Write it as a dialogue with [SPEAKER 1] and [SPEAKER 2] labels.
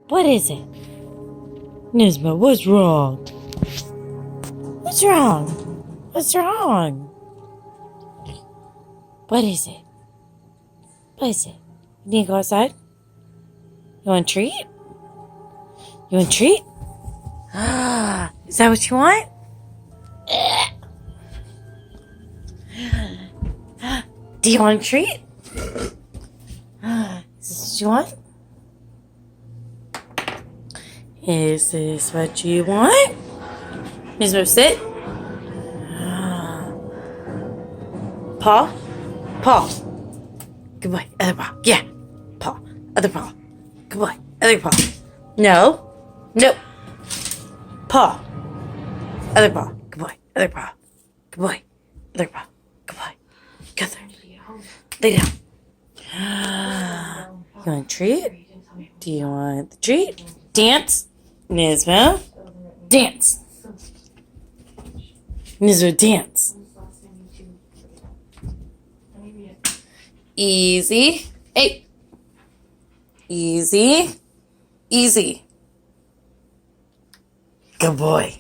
[SPEAKER 1] What is it? Nisma, what's wrong? What's wrong? What's wrong? What is it? What is it? You need to go outside? You want a treat? You want a treat? Is that what you want? Do you want a treat? Is this what you want? Is this what you want? Miss Mo, sit. Paw? Paw. Good boy. Other paw. Yeah. Paw. Other paw. Good boy. Other paw. No. Nope. Paw. Other paw. Good boy. Other paw. Good boy. Other paw. Good boy. Good there. Lay down. You want a treat? Do you want the treat? Dance. Nismo. Dance. Nismo, dance. Easy. Hey. Easy. Easy. Good boy.